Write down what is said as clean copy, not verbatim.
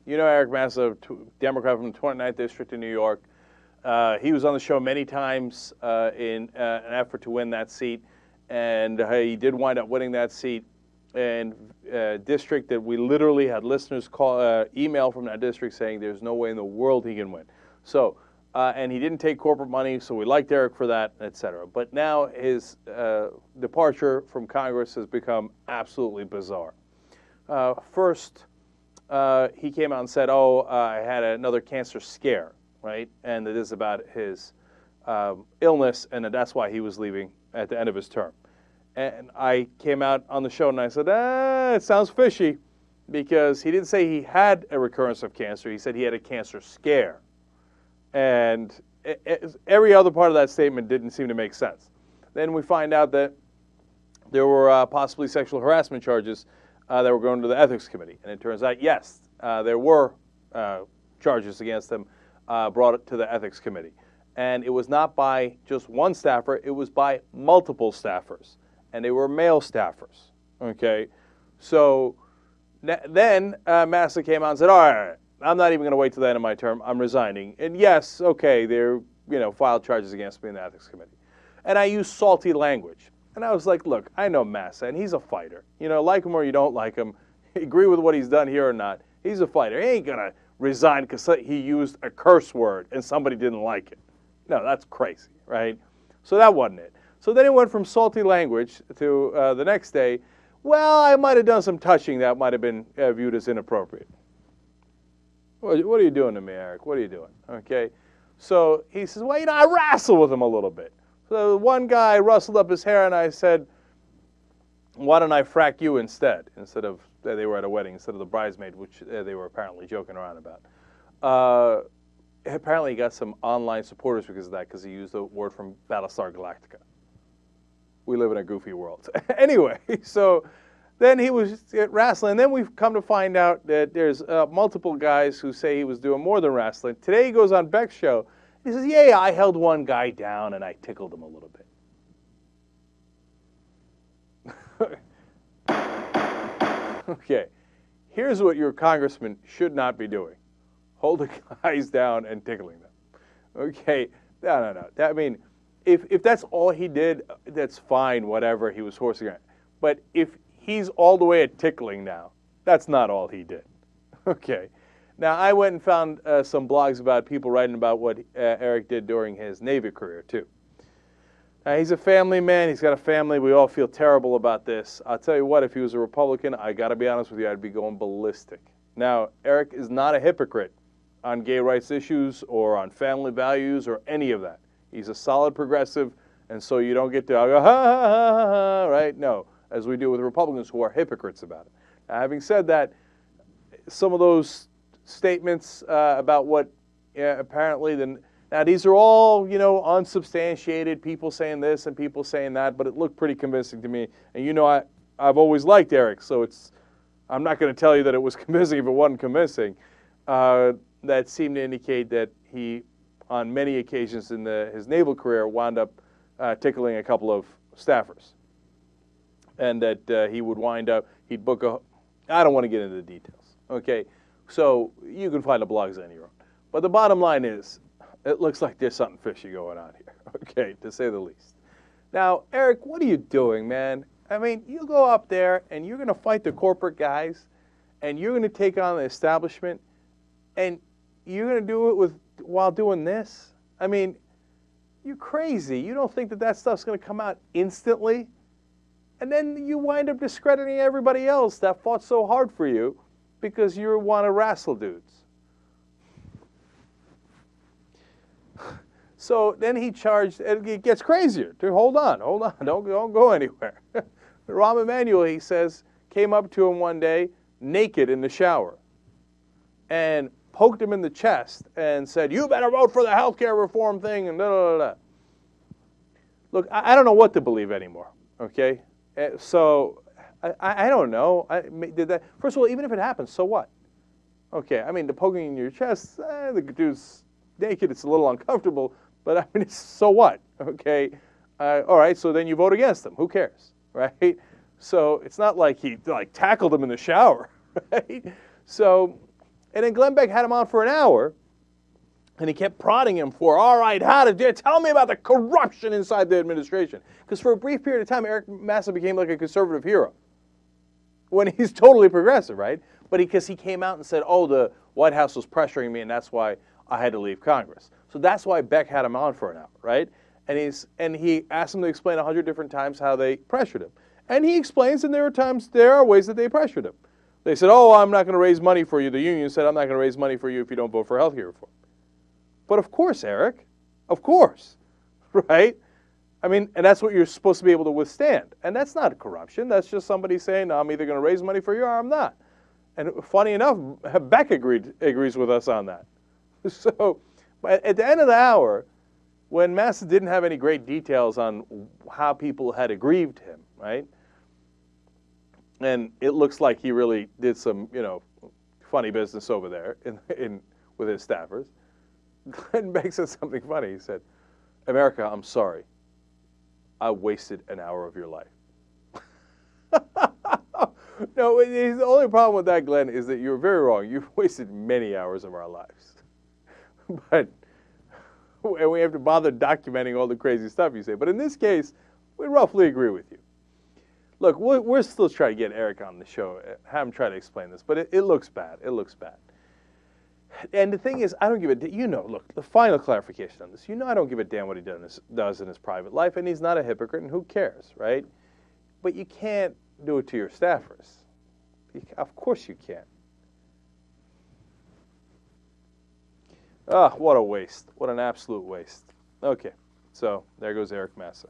You know Eric Massa, Democrat from the 29th District in New York. He was on the show many times in an effort to win that seat, and he did wind up winning that seat. And district that we literally had listeners call, email from that district saying there's no way in the world he can win. So, and he didn't take corporate money, so we liked Eric for that, etc. But now his departure from Congress has become absolutely bizarre. First, he came out and said, I had another cancer scare, right? And it is about his illness, and that's why he was leaving at the end of his term. And I came out on the show and I said, it sounds fishy, because he didn't say he had a recurrence of cancer. He said he had a cancer scare. And every other part of that statement didn't seem to make sense. Then we find out that there were possibly sexual harassment charges that were going to the Ethics Committee. And it turns out, yes, there were charges against him brought to the Ethics Committee. And it was not by just one staffer, it was by multiple staffers. And they were male staffers, okay? So then Massa came out and said, all right, I'm not even going to wait till the end of my term. I'm resigning. And yes, okay, they filed charges against me in the Ethics Committee. And I used salty language. And I was like, look, I know Massa, and he's a fighter. Like him or you don't like him, agree with what he's done here or not, he's a fighter. He ain't going to resign because he used a curse word and somebody didn't like it. No, that's crazy, right? So that wasn't it. So then it went from salty language to the next day, well, I might have done some touching that might have been viewed as inappropriate. What are you doing to me, Eric? What are you doing? Okay. So he says, well, I wrestled with him a little bit. So one guy rustled up his hair and I said, why don't I frack you instead of, they were at a wedding, instead of the bridesmaid, which they were apparently joking around about. Apparently he got some online supporters because of that, because he used the word from Battlestar Galactica. We live in a goofy world. Anyway, so then he was wrestling. And then we've come to find out that there's multiple guys who say he was doing more than wrestling. Today he goes on Beck's show. He says, yeah, I held one guy down and I tickled him a little bit. Okay, here's what your congressman should not be doing. Holding guys down and tickling them. Okay, no. I mean, if that's all he did, that's fine, whatever, he was horsing around. But if he's all the way at tickling now, that's not all he did. Okay. Now, I went and found some blogs about people writing about what Eric did during his Navy career, too. Now, he's a family man. He's got a family. We all feel terrible about this. I'll tell you what, if he was a Republican, I got to be honest with you, I'd be going ballistic. Now, Eric is not a hypocrite on gay rights issues or on family values or any of that. He's a solid progressive, and so you don't get to go, ha, ha, ha, ha, ha, right? No, as we do with Republicans who are hypocrites about it. Now, having said that, some of those statements about what apparently, now these are all, unsubstantiated, people saying this and people saying that, but it looked pretty convincing to me. And I've always liked Eric, so I'm not going to tell you that it was convincing if it wasn't convincing. That seemed to indicate that he, on many occasions in his naval career, wound up tickling a couple of staffers. And that he would wind up, he'd book I don't want to get into the details, okay? So you can find the blogs on your own. But the bottom line is, it looks like there's something fishy going on here, okay, to say the least. Now, Eric, what are you doing, man? I mean, you go up there and you're going to fight the corporate guys and you're going to take on the establishment and you're going to do it while doing this? I mean, you're crazy. You don't think that stuff's going to come out instantly? And then you wind up discrediting everybody else that fought so hard for you because you want to wrestle dudes. So then he charged, and it gets crazier. Hold on, don't go anywhere. Rahm Emanuel, he says, came up to him one day naked in the shower and poked him in the chest and said, you better vote for the health care reform thing, and da-da-da-da. Look, I don't know what to believe anymore, okay? So I don't know. First of all, even if it happens, so what? Okay, I mean, the poking in your chest, the dude's naked, it's a little uncomfortable, but I mean, so what? Okay, all right, so then you vote against him. Who cares, right? So it's not like he tackled him in the shower, right? So And then Glenn Beck had him on for an hour, and he kept prodding him for, all right, how did you tell me about the corruption inside the administration? Because for a brief period of time, Eric Massa became like a conservative hero when he's totally progressive, right? But because he came out and said, oh, the White House was pressuring me, and that's why I had to leave Congress. So that's why Beck had him on for an hour, right? And he asked him to explain 100 different times how they pressured him. And he explains, and there are ways that they pressured him. They said, oh, I'm not going to raise money for you. The union said, I'm not going to raise money for you if you don't vote for health care reform. But of course, Eric, of course, right? I mean, and that's what you're supposed to be able to withstand. And that's not corruption. That's just somebody saying, no, I'm either going to raise money for you or I'm not. And funny enough, Beck agrees with us on that. So at the end of the hour, when Massa didn't have any great details on how people had aggrieved him, right? And it looks like he really did some, funny business over there with his staffers. Glenn Beck said something funny. He said, America, I'm sorry. I wasted an hour of your life. No, the only problem with that, Glenn, is that you're very wrong. You've wasted many hours of our lives. And we have to bother documenting all the crazy stuff you say. But in this case, we roughly agree with you. Look, we're still trying to get Eric on the show, have him try to explain this, but it looks bad. It looks bad. And the thing is, I don't give a damn. Look, the final clarification on this, I don't give a damn what he does in his private life, and he's not a hypocrite, and who cares, right? But you can't do it to your staffers. Of course you can't. Ah, what a waste. What an absolute waste. Okay, so there goes Eric Massa.